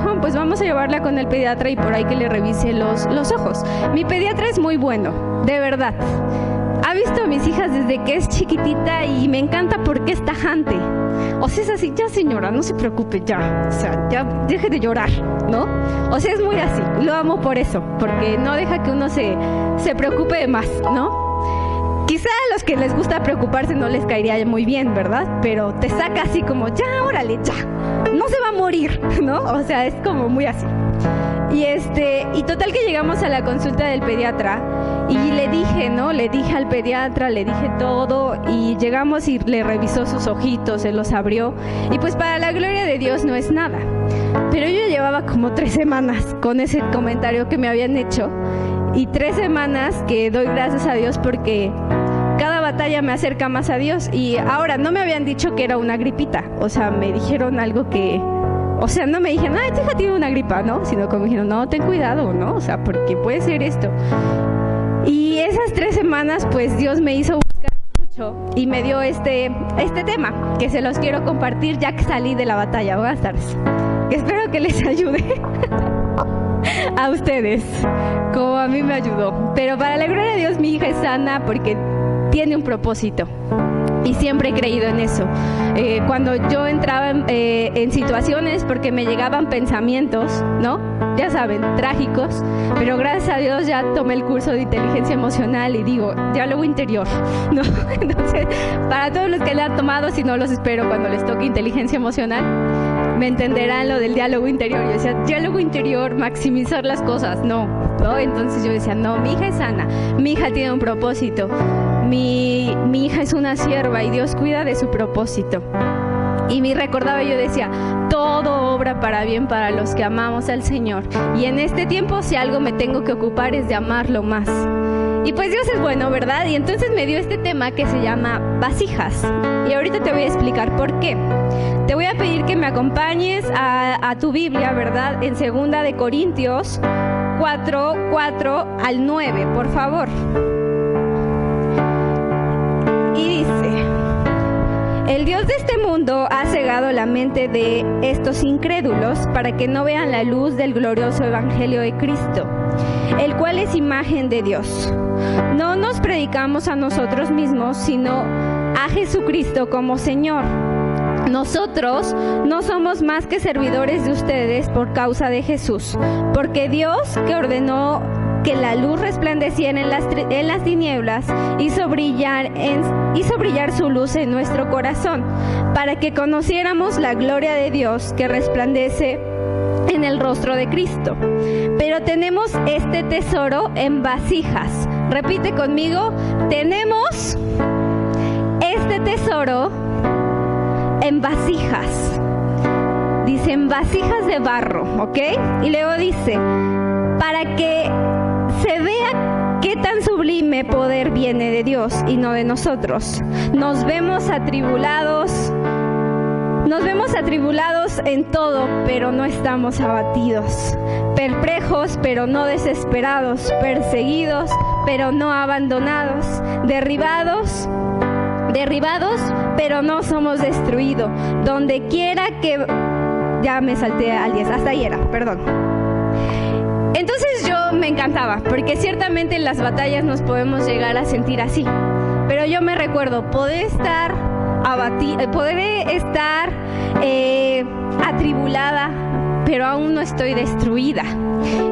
Juan, pues vamos a llevarla con el pediatra y por ahí que le revise los ojos. Mi pediatra es muy bueno, de verdad. Ha visto a mis hijas desde que es chiquitita y me encanta porque es tajante. O sea, es así, ya señora, no se preocupe, ya. O sea, ya deje de llorar, ¿no? O sea, es muy así. Lo amo por eso, porque no deja que uno se preocupe de más, ¿no? Quizá a los que les gusta preocuparse no les caería muy bien, ¿verdad? Pero te saca así como, ya, órale, ya. No se va a morir, ¿no? O sea, es como muy así. Y total que llegamos a la consulta del pediatra y le dije, ¿no? Le dije al pediatra, le dije todo y llegamos y le revisó sus ojitos, se los abrió y pues para la gloria de Dios no es nada. Pero yo llevaba como 3 semanas con ese comentario que me habían hecho y 3 semanas que doy gracias a Dios porque cada batalla me acerca más a Dios. Y ahora no me habían dicho que era una gripita, o sea, me dijeron algo que... O sea, no me dijeron, tu hija tiene una gripa, ¿no? Sino como me dijeron, no, ten cuidado, ¿no? O sea, porque puede ser esto. Y esas 3 semanas, pues Dios me hizo buscar mucho y me dio este tema, que se los quiero compartir ya que salí de la batalla. Buenas tardes. Que espero que les ayude a ustedes, como a mí me ayudó. Pero para la gloria de Dios, mi hija es sana porque tiene un propósito. Y siempre he creído en eso. Cuando yo entraba en situaciones porque me llegaban pensamientos, ¿no? Ya saben, trágicos, pero gracias a Dios ya tomé el curso de inteligencia emocional y digo, diálogo interior, ¿no? Entonces, para todos los que le han tomado, si no los espero cuando les toque inteligencia emocional, me entenderán lo del diálogo interior. Yo decía, diálogo interior, maximizar las cosas, no. Entonces yo decía, no, mi hija es sana, mi hija tiene un propósito, mi hija es una sierva y Dios cuida de su propósito. Y me recordaba, yo decía, todo obra para bien para los que amamos al Señor. Y en este tiempo, si algo me tengo que ocupar es de amarlo más. Y pues Dios es bueno, ¿verdad? Y entonces me dio este tema que se llama vasijas. Y ahorita te voy a explicar por qué. Te voy a pedir que me acompañes a tu Biblia, ¿verdad? En 2 de Corintios 4 al 9, por favor. Y dice: el Dios de este mundo ha cegado la mente de estos incrédulos para que no vean la luz del glorioso evangelio de Cristo, el cual es imagen de Dios. No nos predicamos a nosotros mismos, sino a Jesucristo como Señor. Nosotros no somos más que servidores de ustedes por causa de Jesús, porque Dios, que ordenó que la luz resplandeciera en las tinieblas, hizo brillar su luz en nuestro corazón, para que conociéramos la gloria de Dios que resplandece en el rostro de Cristo. Pero tenemos este tesoro en vasijas. Repite conmigo, tenemos este tesoro en vasijas. Dice, en vasijas de barro, ¿ok? Y luego dice, para que se vea qué tan sublime poder viene de Dios y no de nosotros. Nos vemos atribulados en todo, pero no estamos abatidos. Perplejos, pero no desesperados. Perseguidos, pero no abandonados. Derribados, pero no somos destruidos. Donde quiera que... Ya me salté al 10, hasta ahí era, perdón. Entonces yo me encantaba, porque ciertamente en las batallas nos podemos llegar a sentir así. Pero yo me recuerdo, poder estar atribulada, pero aún no estoy destruida.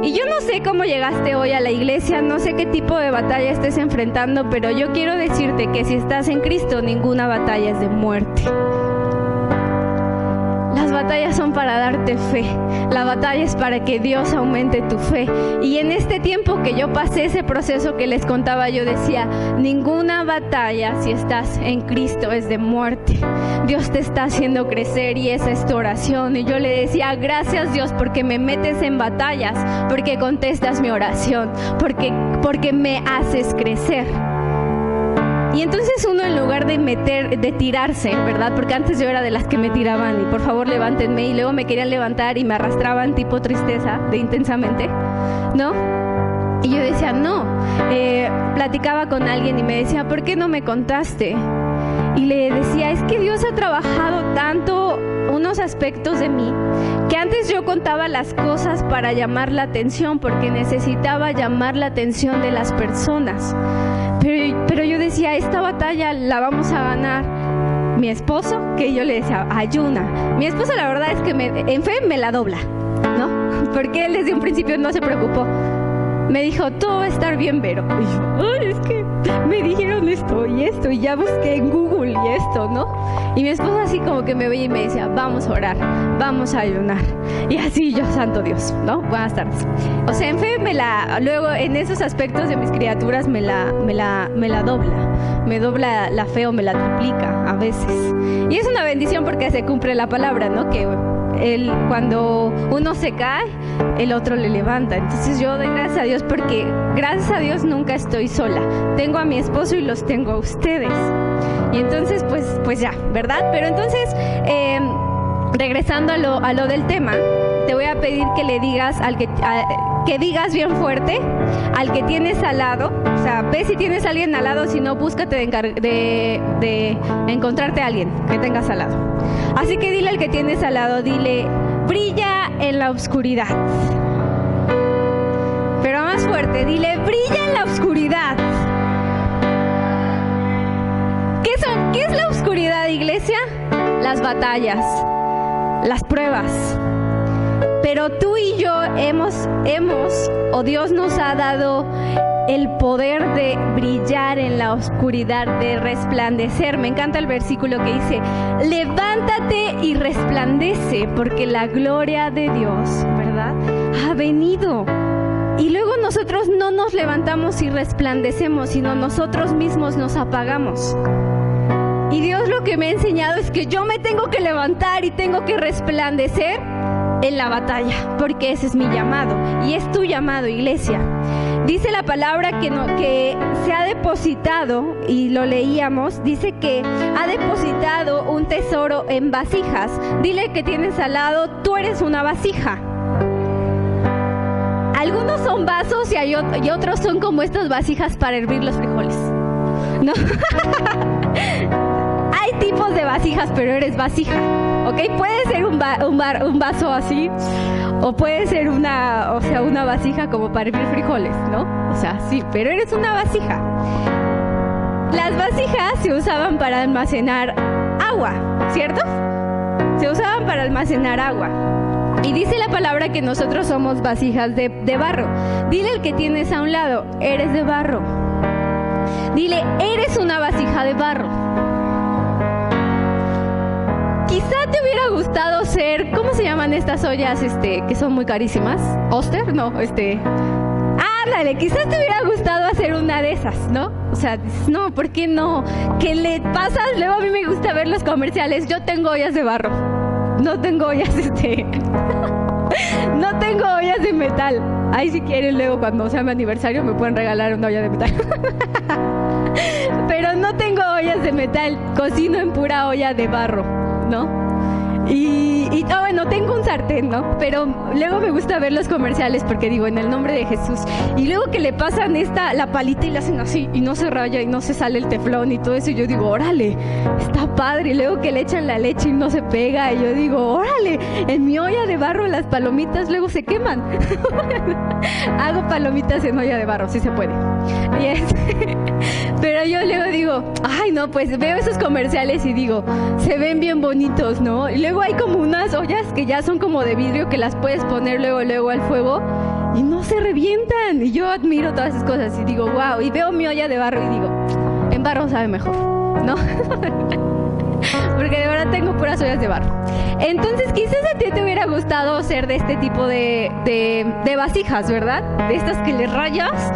Y yo no sé cómo llegaste hoy a la iglesia, no sé qué tipo de batalla estés enfrentando, pero yo quiero decirte que si estás en Cristo, ninguna batalla es de muerte. Las batallas son para darte fe. La batalla es para que Dios aumente tu fe. Y en este tiempo que yo pasé ese proceso que les contaba, yo decía, ninguna batalla, si estás en Cristo, es de muerte. Dios te está haciendo crecer y esa es tu oración. Y yo le decía, gracias Dios porque me metes en batallas, porque contestas mi oración, porque me haces crecer. Y entonces uno, en lugar de tirarse, ¿verdad? Porque antes yo era de las que me tiraban y por favor levántenme, y luego me querían levantar y me arrastraban tipo tristeza de intensamente, ¿no? Y yo decía, no. Platicaba con alguien y me decía, ¿por qué no me contaste? Y le decía, es que Dios ha trabajado tanto unos aspectos de mí que antes yo contaba las cosas para llamar la atención, porque necesitaba llamar la atención de las personas. Pero yo decía, esta batalla la vamos a ganar. Mi esposo, que yo le decía, ayuna. Mi esposo la verdad es que en fe me la dobla, ¿no? Porque él desde un principio no se preocupó. Me dijo, todo va a estar bien, Vero. Y yo, ay, es que me dijeron esto, y ya busqué en Google y esto, ¿no? Y mi esposo así como que me veía y me decía, vamos a orar, vamos a ayunar. Y así yo, santo Dios, ¿no? Buenas tardes. O sea, en fe luego en esos aspectos de mis criaturas me la dobla. Me dobla la fe o me la triplica a veces. Y es una bendición porque se cumple la palabra, ¿no? Que cuando uno se cae, el otro le levanta. Entonces yo doy gracias a Dios porque gracias a Dios nunca estoy sola. Tengo a mi esposo y los tengo a ustedes. Y entonces pues ya, ¿verdad? Pero entonces, regresando a lo del tema, te voy a pedir que le digas que digas bien fuerte al que tienes al lado. O sea, ve si tienes a alguien al lado, si no, búscate de encontrarte a alguien que tengas al lado. Así que dile al que tienes al lado, dile, brilla en la oscuridad. Pero más fuerte, dile, brilla en la oscuridad. ¿Qué es la oscuridad, iglesia? Las batallas, las pruebas. Pero tú y yo o Dios nos ha dado el poder de brillar en la oscuridad, de resplandecer. Me encanta el versículo que dice, levántate y resplandece, porque la gloria de Dios, ¿verdad?, ha venido. Y luego nosotros no nos levantamos y resplandecemos, sino nosotros mismos nos apagamos. Y Dios lo que me ha enseñado es que yo me tengo que levantar y tengo que resplandecer en la batalla, porque ese es mi llamado y es tu llamado, iglesia. Dice la palabra que se ha depositado, y lo leíamos, dice que ha depositado un tesoro en vasijas. Dile que tienes al lado, tú eres una vasija. Algunos son vasos y otros son como estas vasijas para hervir los frijoles, ¿no? Hay tipos de vasijas, pero eres vasija, ¿ok? Puede ser un vaso así, o puede ser una vasija como para hervir frijoles, ¿no? O sea, sí, pero eres una vasija. Las vasijas se usaban para almacenar agua, ¿cierto? Se usaban para almacenar agua. Y dice la palabra que nosotros somos vasijas de barro. Dile al que tienes a un lado, eres de barro. Dile, eres una vasija de barro. Quizá te hubiera gustado ser, ¿cómo se llaman estas ollas que son muy carísimas? ¿Oster? No, ándale, quizás te hubiera gustado hacer una de esas, ¿no? O sea, no, ¿por qué no? ¿Qué le pasas? Luego a mí me gusta ver los comerciales. Yo tengo ollas de barro. No tengo ollas no tengo ollas de metal. Ahí si quieren luego cuando sea mi aniversario me pueden regalar una olla de metal. Pero no tengo ollas de metal. Cocino en pura olla de barro, ¿no? Y bueno, tengo un sartén, ¿no? Pero luego me gusta ver los comerciales porque digo, en el nombre de Jesús. Y luego que le pasan la palita y la hacen así y no se raya y no se sale el teflón y todo eso, y yo digo, órale, está padre. Y luego que le echan la leche y no se pega, y yo digo, órale, en mi olla de barro las palomitas luego se queman. Hago palomitas en olla de barro, sí se puede. Pero yo luego digo, ay no, pues veo esos comerciales y digo, se ven bien bonitos, ¿no? Y luego hay como unas ollas que ya son como de vidrio que las puedes poner luego al fuego y no se revientan. Y yo admiro todas esas cosas y digo, wow. Y veo mi olla de barro y digo, en barro sabe mejor, ¿no? Porque de verdad tengo puras ollas de barro. Entonces quizás a ti te hubiera gustado ser de este tipo de vasijas, ¿verdad? De estas que le rayas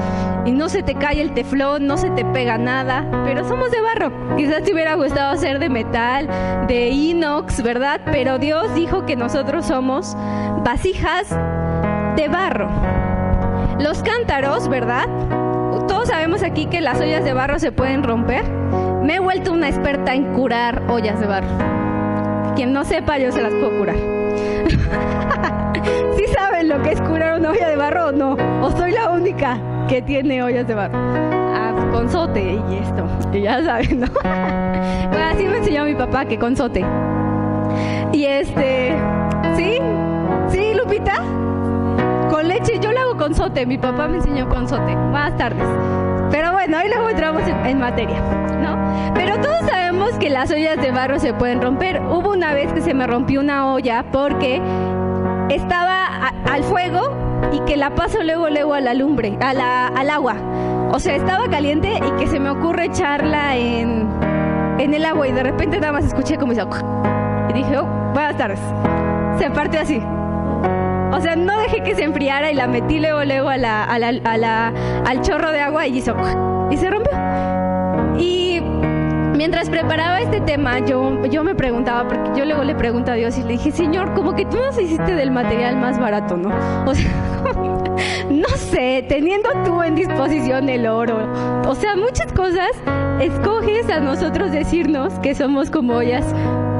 y no se te cae el teflón, no se te pega nada, pero somos de barro. Quizás te hubiera gustado ser de metal, de inox, ¿verdad? Pero Dios dijo que nosotros somos vasijas de barro. Los cántaros, ¿verdad? Todos sabemos aquí que las ollas de barro se pueden romper. Me he vuelto una experta en curar ollas de barro. Quien no sepa, yo se las puedo curar. ¿Sí saben lo que es curar una olla de barro o no? ¿O soy la única que tiene ollas de barro? Con sote y esto, y ya saben, ¿no? Bueno, así me enseñó mi papá, que con sote. Y ¿sí? sopita con leche. Yo la hago con sote, mi papá me enseñó con sote. Buenas tardes. Pero bueno, ahí luego entramos en materia, ¿no? Pero todos sabemos que las ollas de barro se pueden romper. Hubo una vez que se me rompió una olla porque estaba al fuego y que la paso luego a la lumbre, al agua. O sea, estaba caliente y que se me ocurre echarla en el agua y de repente nada más escuché como hizo. Y dije, oh, buenas tardes. Se partió así. O sea, no dejé que se enfriara y la metí luego al chorro de agua y hizo y se rompió. Y mientras preparaba este tema, yo me preguntaba, porque yo luego le pregunto a Dios y le dije, Señor, como que tú nos hiciste del material más barato, ¿no? O sea, no sé, teniendo tú en disposición el oro, o sea, muchas cosas, escoges a nosotros decirnos que somos como ollas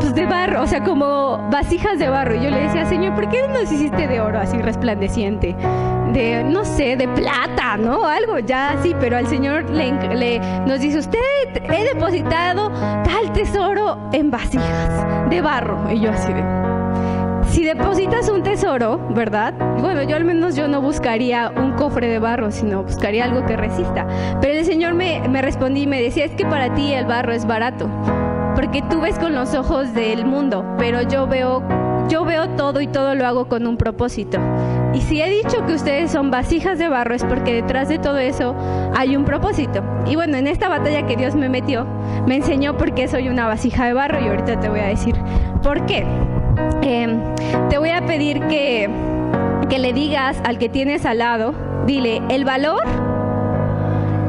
pues de barro, o sea, como vasijas de barro. Y yo le decía, Señor, ¿por qué no nos hiciste de oro así resplandeciente? De, no sé, de plata, ¿no? Algo ya así, pero al Señor nos dice, usted he depositado tal tesoro en vasijas de barro. Y yo así de, si depositas un tesoro, ¿verdad? Bueno, yo al menos yo no buscaría un cofre de barro, sino buscaría algo que resista. Pero el Señor me respondí y me decía, es que para ti el barro es barato, porque tú ves con los ojos del mundo, pero yo veo todo y todo lo hago con un propósito. Y si he dicho que ustedes son vasijas de barro es porque detrás de todo eso hay un propósito. Y bueno, en esta batalla que Dios me metió, me enseñó por qué soy una vasija de barro y ahorita te voy a decir por qué. Te voy a pedir que le digas al que tienes al lado, dile, el valor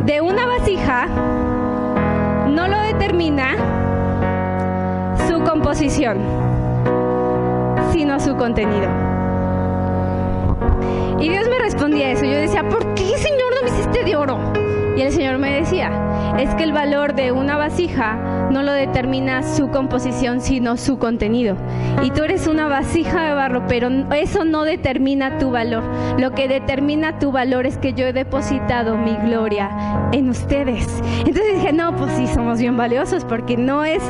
de una vasija no lo determina su composición, sino su contenido. Y Dios me respondía eso. Yo decía, ¿por qué, Señor, no me hiciste de oro? Y el Señor me decía, es que el valor de una vasija no lo determina su composición, sino su contenido. Y tú eres una vasija de barro, pero eso no determina tu valor. Lo que determina tu valor es que yo he depositado mi gloria en ustedes. Entonces dije, no, pues sí, somos bien valiosos, porque no es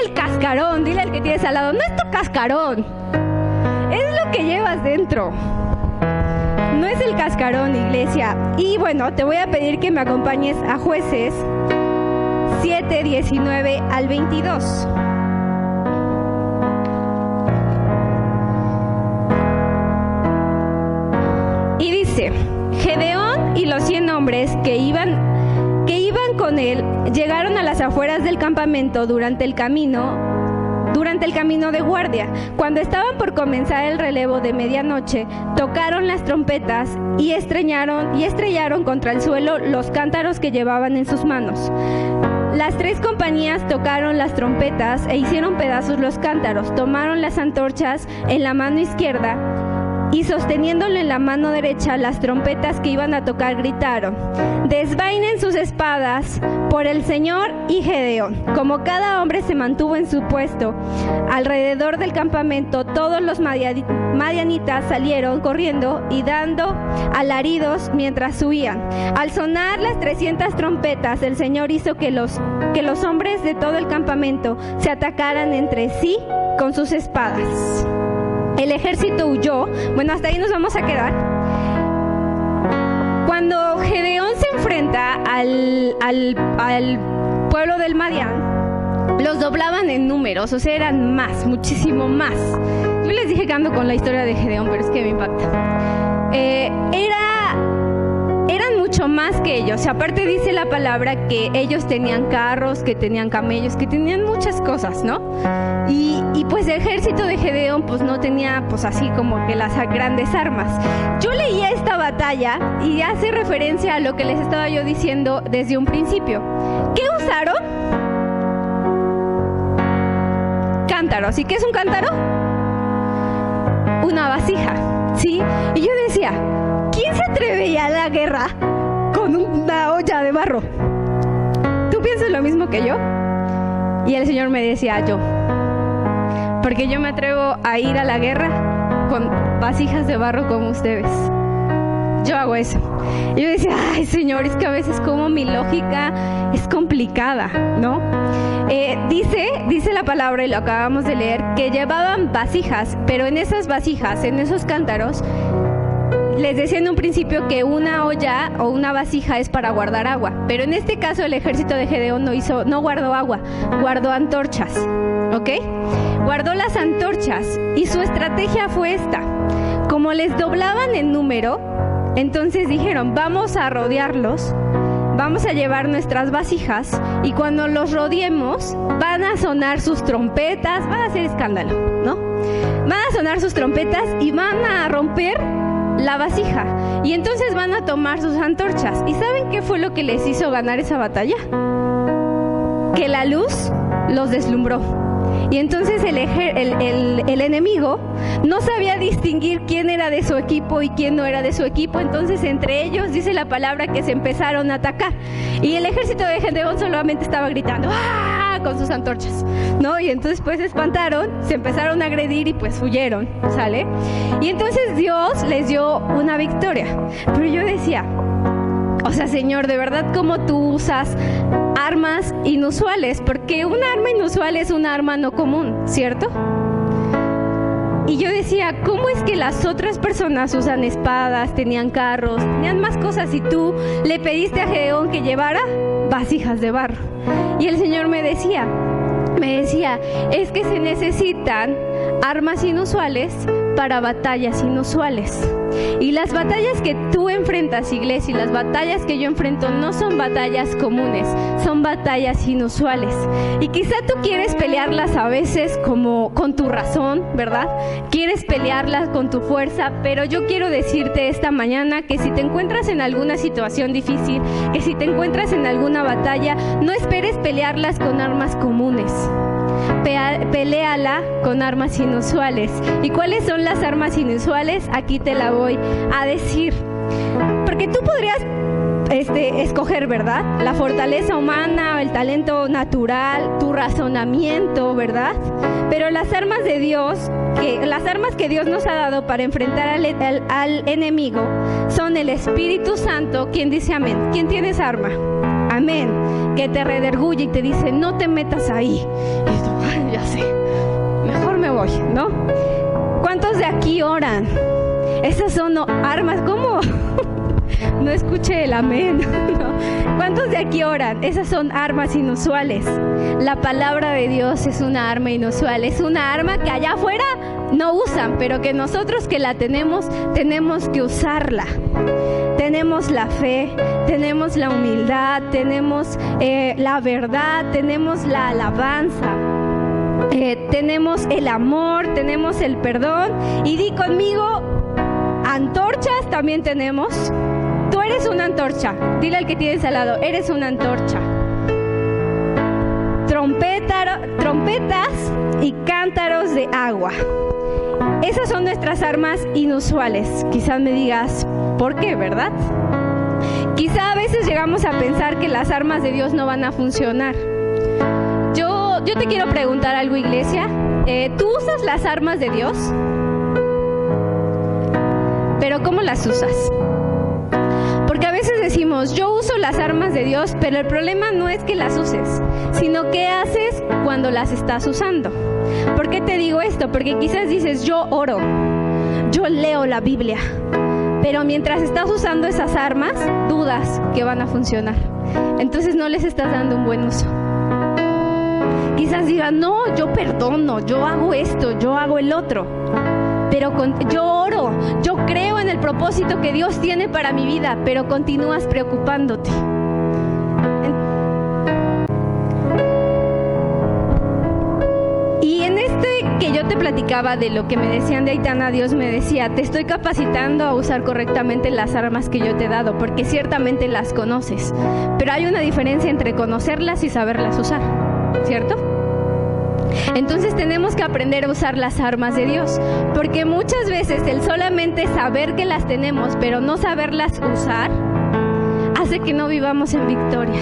el cascarón. Dile al que tienes al lado, no es tu cascarón, es lo que llevas dentro. No es el cascarón, iglesia. Y bueno, te voy a pedir que me acompañes a Jueces 7, 19 al 22. Y dice, Gedeón y los 100 hombres que iban con él llegaron a las afueras del campamento durante el camino de guardia. Cuando estaban por comenzar el relevo de medianoche, tocaron las trompetas y estrellaron contra el suelo los cántaros que llevaban en sus manos. Las 3 compañías tocaron las trompetas e hicieron pedazos los cántaros. Tomaron las antorchas en la mano izquierda y sosteniéndolo en la mano derecha las trompetas que iban a tocar gritaron, desvainen sus espadas por el Señor y Gedeón. Como cada hombre se mantuvo en su puesto alrededor del campamento, todos los madianitas salieron corriendo y dando alaridos mientras huían. Al sonar las 300 trompetas, el Señor hizo que los hombres de todo el campamento se atacaran entre sí con sus espadas. El ejército huyó. Bueno, hasta ahí nos vamos a quedar. Cuando Gedeón se enfrenta al pueblo del Madián, los doblaban en números, o sea, eran muchísimo más. Yo les dije que ando con la historia de Gedeón, pero es que me impacta. Eran mucho más que ellos. Aparte dice la palabra que ellos tenían carros, que tenían camellos, que tenían muchas cosas, ¿no? Y pues el ejército de Gedeón pues no tenía pues así como que las grandes armas. Yo leía esta batalla y hace referencia a lo que les estaba yo diciendo desde un principio. ¿Qué usaron? Cántaros. ¿Y qué es un cántaro? Una vasija, ¿sí? Y yo decía, ¿quién se atrevería a la guerra con una olla de barro? ¿Tú piensas lo mismo que yo? Y el Señor me decía, yo. Porque yo me atrevo a ir a la guerra con vasijas de barro como ustedes. Yo hago eso. Y yo decía, ay, Señor, es que a veces como mi lógica es complicada, ¿no? Dice la palabra, y lo acabamos de leer, que llevaban vasijas, pero en esas vasijas, en esos cántaros, les decía en un principio que una olla o una vasija es para guardar agua, pero en este caso el ejército de Gedeón no guardó agua, guardó antorchas, ¿ok? Guardó las antorchas y su estrategia fue esta. Como les doblaban en número, entonces dijeron, vamos a rodearlos, vamos a llevar nuestras vasijas y cuando los rodeemos van a sonar sus trompetas, van a hacer escándalo, ¿no? Van a sonar sus trompetas y van a romper la vasija y entonces van a tomar sus antorchas. ¿Y saben qué fue lo que les hizo ganar esa batalla? Que la luz los deslumbró. Y entonces el enemigo no sabía distinguir quién era de su equipo y quién no era de su equipo. Entonces entre ellos dice la palabra que se empezaron a atacar. Y el ejército de Gedeón solamente estaba gritando ¡ah!, con sus antorchas, ¿no? Y entonces pues se espantaron, se empezaron a agredir y pues huyeron, ¿sale? Y entonces Dios les dio una victoria. Pero yo decía, o sea, Señor, de verdad, ¿cómo tú usas armas inusuales? Porque un arma inusual es un arma no común, ¿cierto? Y yo decía, ¿cómo es que las otras personas usan espadas, tenían carros, tenían más cosas y tú le pediste a Gedeón que llevara vasijas de barro? Y el Señor me decía, es que se necesitan armas inusuales para batallas inusuales. Y las batallas que tú enfrentas, iglesia, y las batallas que yo enfrento no son batallas comunes, son batallas inusuales. Y quizá tú quieres pelearlas a veces como con tu razón, ¿verdad? Quieres pelearlas con tu fuerza, pero yo quiero decirte esta mañana que si te encuentras en alguna situación difícil, que si te encuentras en alguna batalla, no esperes pelearlas con armas comunes. Peléala con armas inusuales. ¿Y cuáles son las armas inusuales? Aquí te la voy a decir. Porque tú podrías escoger, ¿verdad? La fortaleza humana, el talento natural, tu razonamiento, ¿verdad? Pero las armas de Dios, las armas que Dios nos ha dado para enfrentar al enemigo son el Espíritu Santo. ¿Quién dice amén? ¿Quién tiene esa arma? Amén. Que te redarguye y te dice, no te metas ahí. Y tú, ay, ya sé, mejor me voy, ¿no? ¿Cuántos de aquí oran? Esas son armas, ¿cómo? No escuché el amén, ¿no? ¿Cuántos de aquí oran? Esas son armas inusuales. La palabra de Dios es una arma inusual, es una arma que allá afuera no usan, pero que nosotros que la tenemos que usarla. Tenemos la fe, tenemos la humildad, tenemos la verdad, tenemos la alabanza, tenemos el amor, tenemos el perdón. Y di conmigo, antorchas también tenemos. Tú eres una antorcha. Dile al que tienes al lado, eres una antorcha. Trompetas y cántaros de agua. Esas son nuestras armas inusuales. Quizás me digas, ¿por qué, verdad? Quizá a veces llegamos a pensar que las armas de Dios no van a funcionar. Yo te quiero preguntar algo, iglesia. ¿Tú usas las armas de Dios? ¿Pero cómo las usas? Porque a veces decimos, yo uso las armas de Dios, pero el problema no es que las uses, sino qué haces cuando las estás usando. ¿Por qué te digo esto? Porque quizás dices, yo oro, yo leo la Biblia, pero mientras estás usando esas armas, dudas que van a funcionar. Entonces no les estás dando un buen uso. Quizás digan, no, yo perdono, yo hago esto, yo hago el otro. Pero yo oro, yo creo en el propósito que Dios tiene para mi vida, pero continúas preocupándote. Y en que yo te platicaba de lo que me decían de Aitana, Dios me decía, te estoy capacitando a usar correctamente las armas que yo te he dado, porque ciertamente las conoces, pero hay una diferencia entre conocerlas y saberlas usar, ¿cierto? Entonces tenemos que aprender a usar las armas de Dios, porque muchas veces el solamente saber que las tenemos, pero no saberlas usar, hace que no vivamos en victoria.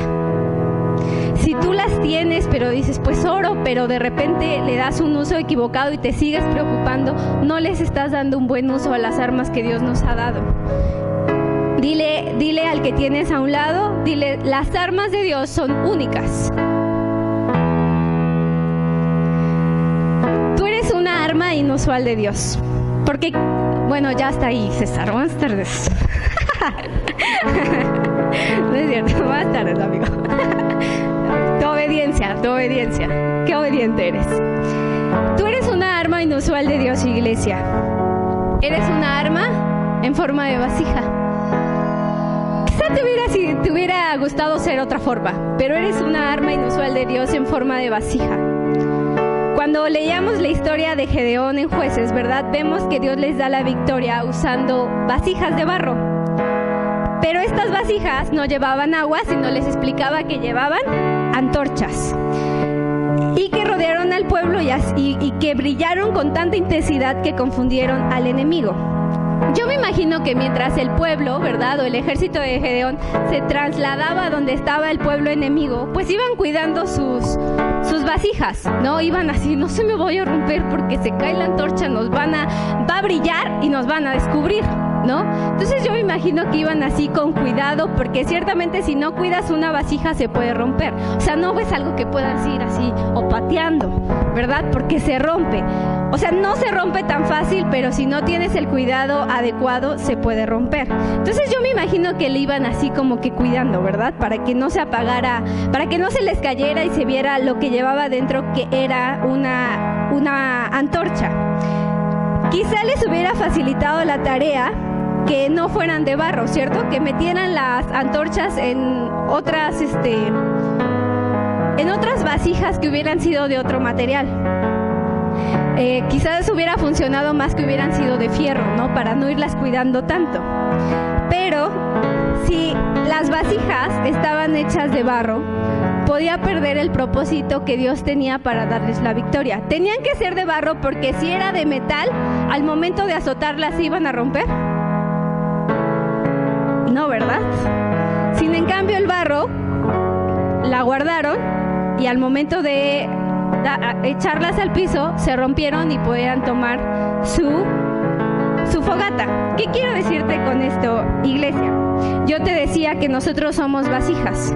Si tú las tienes, pero dices, pues oro, pero de repente le das un uso equivocado y te sigues preocupando, no les estás dando un buen uso a las armas que Dios nos ha dado. Dile al que tienes a un lado, dile, las armas de Dios son únicas. arma inusual de Dios. Porque, bueno, ya está ahí, César. Buenas tardes. No es cierto, buenas tardes, amigo. Tu obediencia. Qué obediente eres. Tú eres una arma inusual de Dios, iglesia. Eres una arma en forma de vasija. Quizá te hubiera gustado ser otra forma, pero eres una arma inusual de Dios en forma de vasija. Cuando leíamos la historia de Gedeón en Jueces, ¿verdad? Vemos que Dios les da la victoria usando vasijas de barro. Pero estas vasijas no llevaban agua, sino les explicaba que llevaban antorchas. Y que rodearon al pueblo y que brillaron con tanta intensidad que confundieron al enemigo. Yo me imagino que mientras el pueblo, ¿verdad?, o el ejército de Gedeón se trasladaba a donde estaba el pueblo enemigo, pues iban cuidando sus vasijas, ¿no? Iban así, no se me voy a romper porque se cae la antorcha, va a brillar y nos van a descubrir, ¿no? Entonces yo me imagino que iban así con cuidado, porque ciertamente si no cuidas una vasija se puede romper. O sea, no ves algo que puedas ir así o pateando, ¿verdad? Porque se rompe. O sea, no se rompe tan fácil, pero si no tienes el cuidado adecuado se puede romper. Entonces yo me imagino que le iban así como que cuidando, ¿verdad? Para que no se apagara, para que no se les cayera y se viera lo que llevaba dentro, que era una antorcha. Quizá les hubiera facilitado la tarea que no fueran de barro, ¿cierto? Que metieran las antorchas en otras vasijas que hubieran sido de otro material. Quizás hubiera funcionado más que hubieran sido de fierro, ¿no? Para no irlas cuidando tanto. Pero si las vasijas estaban hechas de barro, podía perder el propósito que Dios tenía para darles la victoria. Tenían que ser de barro porque si era de metal, al momento de azotarlas se iban a romper. No, ¿verdad? Sin en cambio el barro, la guardaron y al momento de echarlas al piso, se rompieron y podían tomar su fogata. ¿Qué quiero decirte con esto, iglesia? Yo te decía que nosotros somos vasijas.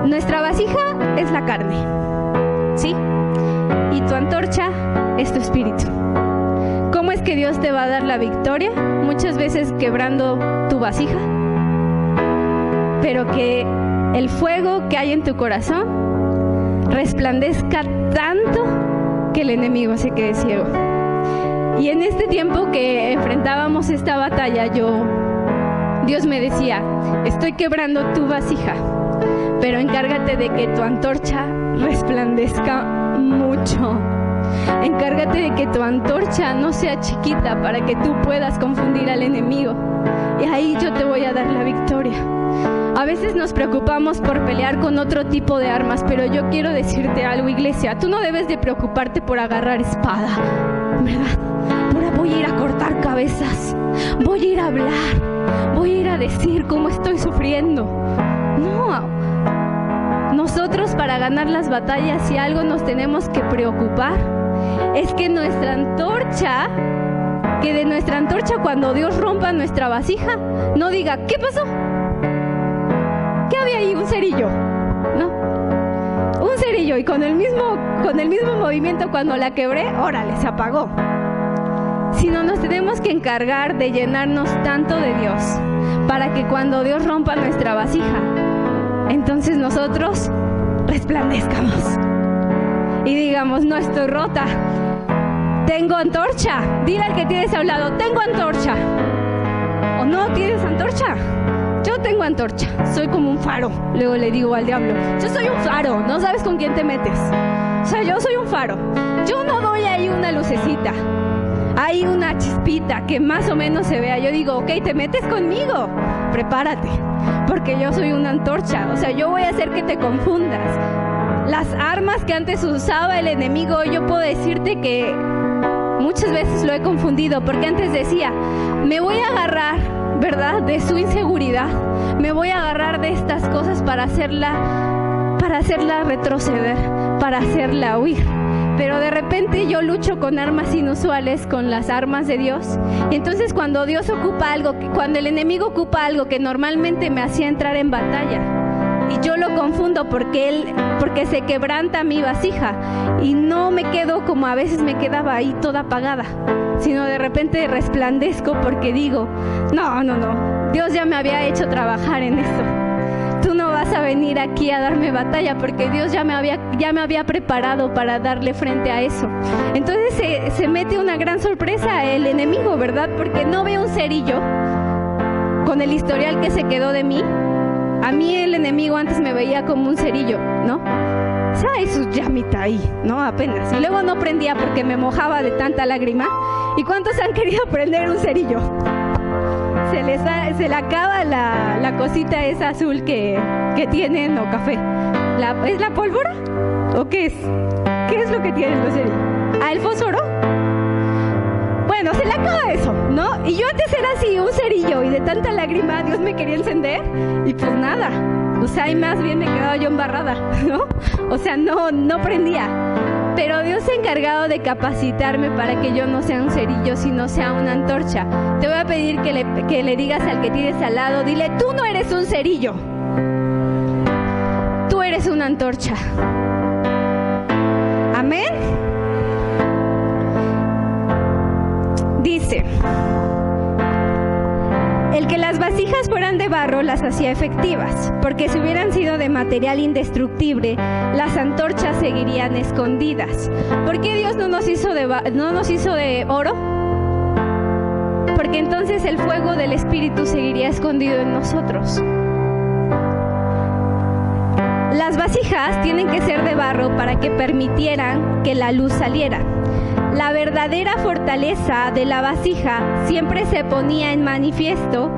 Nuestra vasija es la carne, ¿sí? Y tu antorcha es tu espíritu. ¿Cómo es que Dios te va a dar la victoria? Muchas veces quebrando tu vasija, pero que el fuego que hay en tu corazón resplandezca tanto que el enemigo se quede ciego. Y en este tiempo que enfrentábamos esta batalla, Dios me decía, estoy quebrando tu vasija, pero encárgate de que tu antorcha resplandezca mucho. Encárgate de que tu antorcha no sea chiquita para que tú puedas confundir al enemigo. Y ahí yo te voy a dar la victoria. A veces nos preocupamos por pelear con otro tipo de armas, pero yo quiero decirte algo, iglesia. Tú no debes de preocuparte por agarrar espada, ¿verdad? Voy a ir a cortar cabezas, voy a ir a hablar, voy a ir a decir cómo estoy sufriendo. No. Nosotros, para ganar las batallas, si algo nos tenemos que preocupar, es que nuestra antorcha, que de nuestra antorcha cuando Dios rompa nuestra vasija, no diga, ¿qué pasó? ¿Qué había ahí? Un cerillo, ¿no? Un cerillo, y con el mismo movimiento cuando la quebré, órale, se apagó. Sino nos tenemos que encargar de llenarnos tanto de Dios, para que cuando Dios rompa nuestra vasija, entonces nosotros resplandezcamos y digamos, no estoy rota, tengo antorcha. Dile al que tienes a un lado, tengo antorcha. ¿O no tienes antorcha? Yo tengo antorcha, soy como un faro. Luego le digo al diablo, yo soy un faro, no sabes con quién te metes. O sea, yo soy un faro. Yo no doy ahí una lucecita, hay una chispita que más o menos se vea. Yo digo, ok, te metes conmigo, prepárate, porque yo soy una antorcha. O sea, yo voy a hacer que te confundas. Las armas que antes usaba el enemigo, yo puedo decirte que muchas veces lo he confundido, porque antes decía, me voy a agarrar, ¿verdad?, de su inseguridad, me voy a agarrar de estas cosas para hacerla retroceder, para hacerla huir. Pero de repente yo lucho con armas inusuales, con las armas de Dios. Y entonces cuando Dios ocupa algo, cuando el enemigo ocupa algo que normalmente me hacía entrar en batalla, y yo lo confundo porque se quebranta mi vasija y no me quedo como a veces me quedaba ahí toda apagada, sino de repente resplandezco porque digo, no, Dios ya me había hecho trabajar en esto. Tú no vas a venir aquí a darme batalla porque Dios ya me había preparado para darle frente a eso. Entonces se mete una gran sorpresa el enemigo, ¿verdad? Porque no ve un cerillo con el historial que se quedó de mí. A mí el enemigo antes me veía como un cerillo, ¿no? O sea, eso llamita ahí, ¿no? Apenas. Y luego no prendía porque me mojaba de tanta lágrima. ¿Y cuántos han querido prender un cerillo? Se le acaba la cosita esa azul que tienen, o café. ¿Es la pólvora? ¿O qué es? ¿Qué es lo que tienen los cerillos? ¿Ah, el fósforo? Bueno, se le acaba eso, ¿no? Y yo antes era así, un cerillo, y de tanta lágrima Dios me quería encender, y pues nada. O sea, y más bien me quedaba yo embarrada, ¿no? O sea, no prendía. Pero Dios se ha encargado de capacitarme para que yo no sea un cerillo, sino sea una antorcha. Te voy a pedir que le digas al que tienes al lado, dile, tú no eres un cerillo. Tú eres una antorcha. Amén. Dice, el que las vasijas fueran de barro las hacía efectivas, porque si hubieran sido de material indestructible, las antorchas seguirían escondidas. ¿Por qué Dios no nos hizo de oro? Porque entonces el fuego del Espíritu seguiría escondido en nosotros. Las vasijas tienen que ser de barro para que permitieran que la luz saliera. La verdadera fortaleza de la vasija siempre se ponía en manifiesto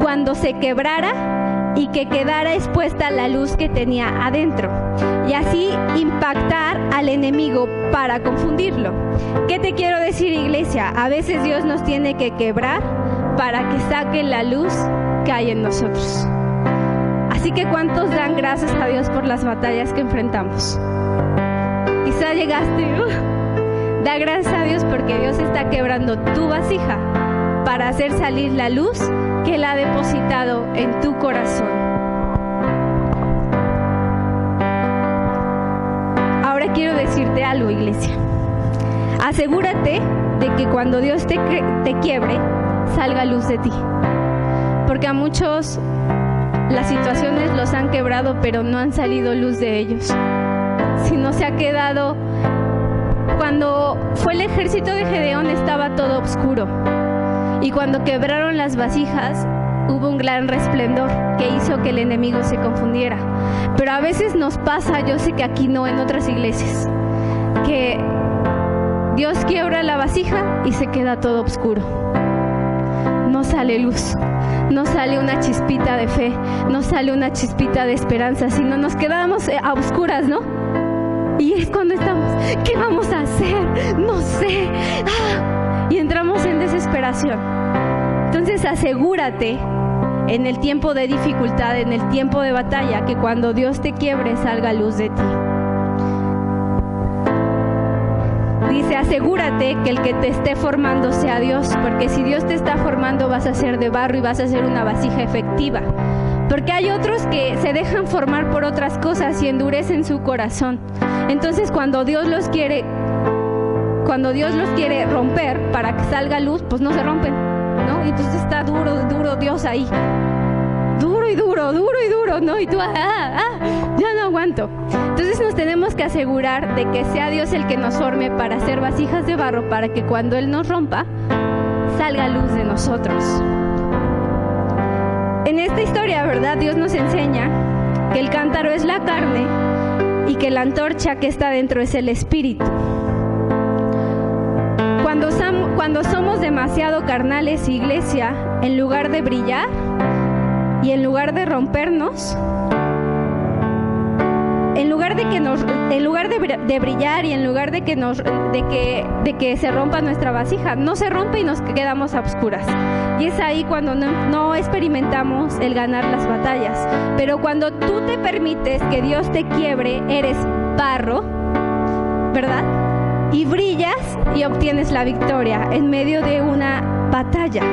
cuando se quebrara y que quedara expuesta la luz que tenía adentro, y así impactar al enemigo para confundirlo. ¿Qué te quiero decir, iglesia? A veces Dios nos tiene que quebrar para que saque la luz que hay en nosotros. Así que ¿cuántos dan gracias a Dios por las batallas que enfrentamos? Quizá llegaste, da gracias a Dios porque Dios está quebrando tu vasija para hacer salir la luz que Él ha depositado en tu corazón. Ahora quiero decirte algo, iglesia. Asegúrate de que cuando Dios te quiebre, salga luz de ti. Porque a muchos las situaciones los han quebrado, pero no han salido luz de ellos. Sino se ha quedado. Cuando fue el ejército de Gedeón estaba todo oscuro, y cuando quebraron las vasijas hubo un gran resplandor que hizo que el enemigo se confundiera. Pero a veces nos pasa, yo sé que aquí no, en otras iglesias, que Dios quiebra la vasija y se queda todo oscuro. No sale luz, no sale una chispita de fe, no sale una chispita de esperanza, sino nos quedamos a oscuras, ¿no? Y es cuando estamos, ¿qué vamos a hacer? No sé. Y entramos en desesperación. Entonces asegúrate en el tiempo de dificultad, en el tiempo de batalla, que cuando Dios te quiebre salga luz de ti. Dice, asegúrate que el que te esté formando sea Dios, porque si Dios te está formando vas a ser de barro y vas a ser una vasija efectiva. Porque hay otros que se dejan formar por otras cosas y endurecen su corazón. Entonces cuando Dios los quiere romper para que salga luz, pues no se rompen, ¿no? Y entonces está duro Dios ahí. Duro y duro, ¿no? Y tú, ya no aguanto. Entonces nos tenemos que asegurar de que sea Dios el que nos forme para ser vasijas de barro, para que cuando Él nos rompa, salga luz de nosotros. En esta historia, ¿verdad? Dios nos enseña que el cántaro es la carne y que la antorcha que está dentro es el espíritu. Cuando somos demasiado carnales, iglesia, en lugar de brillar y en lugar de rompernos, en lugar de brillar y en lugar de que se rompa nuestra vasija, no se rompe y nos quedamos a oscuras. Y es ahí cuando no experimentamos el ganar las batallas. Pero cuando tú te permites que Dios te quiebre, eres barro, ¿verdad? Y brillas y obtienes la victoria en medio de una batalla.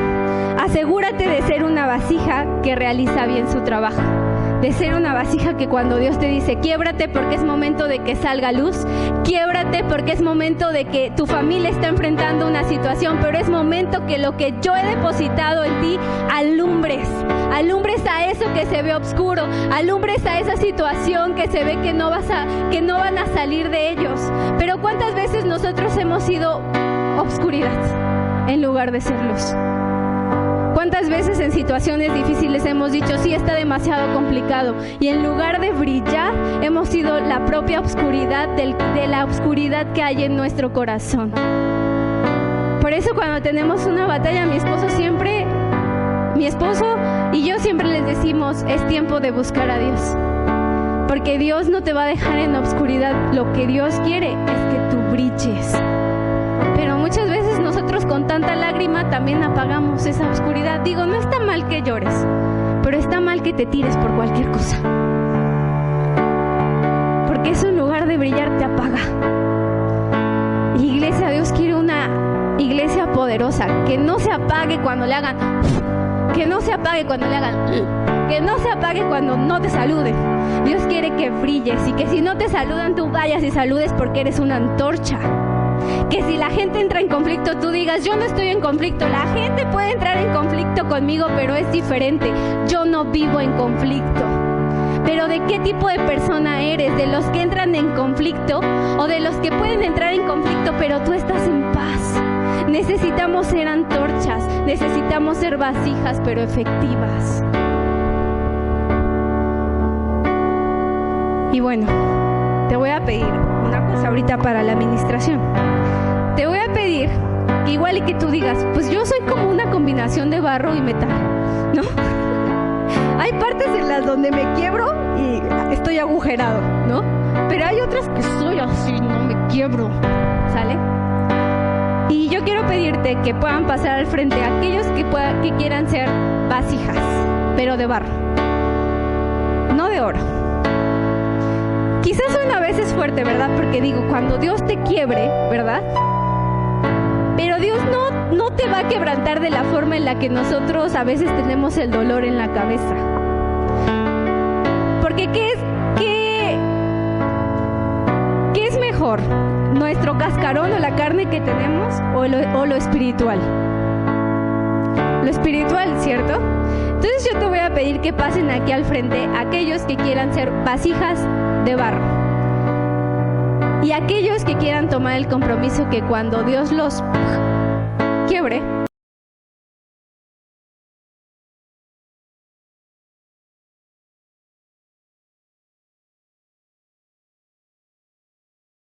Asegúrate de ser una vasija que realiza bien su trabajo, de ser una vasija que cuando Dios te dice, quiébrate porque es momento de que salga luz, quiébrate porque es momento de que tu familia está enfrentando una situación, pero es momento que lo que yo he depositado en ti, alumbres a eso que se ve oscuro, alumbres a esa situación que se ve que no van a salir de ellos. Pero ¿cuántas veces nosotros hemos sido obscuridad en lugar de ser luz? ¿Cuántas veces en situaciones difíciles hemos dicho, sí, está demasiado complicado? Y en lugar de brillar, hemos sido la propia oscuridad de la oscuridad que hay en nuestro corazón. Por eso cuando tenemos una batalla, mi esposo y yo siempre les decimos, es tiempo de buscar a Dios. Porque Dios no te va a dejar en la oscuridad. Lo que Dios quiere es que tú brilles. Pero muchas veces nosotros con tanta lágrima también apagamos esa oscuridad. Digo, no está mal que llores, pero está mal que te tires por cualquier cosa. Porque eso en lugar de brillar te apaga. Iglesia, Dios quiere una iglesia poderosa, que no se apague cuando le hagan, que no se apague cuando le hagan, que no se apague cuando no te saluden. Dios quiere que brilles y que si no te saludan tú vayas y saludes porque eres una antorcha. Que si la gente entra en conflicto, tú digas, yo no estoy en conflicto. La gente puede entrar en conflicto conmigo, pero es diferente. Yo no vivo en conflicto. Pero ¿de qué tipo de persona eres? ¿De los que entran en conflicto o de los que pueden entrar en conflicto, pero tú estás en paz? Necesitamos ser antorchas, necesitamos ser vasijas, pero efectivas. Y bueno, te voy a pedir una cosa ahorita para la administración. Te voy a pedir que igual y que tú digas, pues yo soy como una combinación de barro y metal, ¿no? Hay partes en las donde me quiebro y estoy agujerado, ¿no? Pero hay otras que soy así, no me quiebro, ¿sale? Y yo quiero pedirte que puedan pasar al frente aquellos que quieran ser vasijas, pero de barro, no de oro. Quizás suena a veces fuerte, ¿verdad? Porque digo, cuando Dios te quiebre, ¿verdad? Pero Dios no te va a quebrantar de la forma en la que nosotros a veces tenemos el dolor en la cabeza. Porque ¿qué es mejor? ¿Nuestro cascarón o la carne que tenemos o lo espiritual? Lo espiritual, ¿cierto? Entonces yo te voy a pedir que pasen aquí al frente aquellos que quieran ser vasijas de barro. Y aquellos que quieran tomar el compromiso que cuando Dios los quiebre,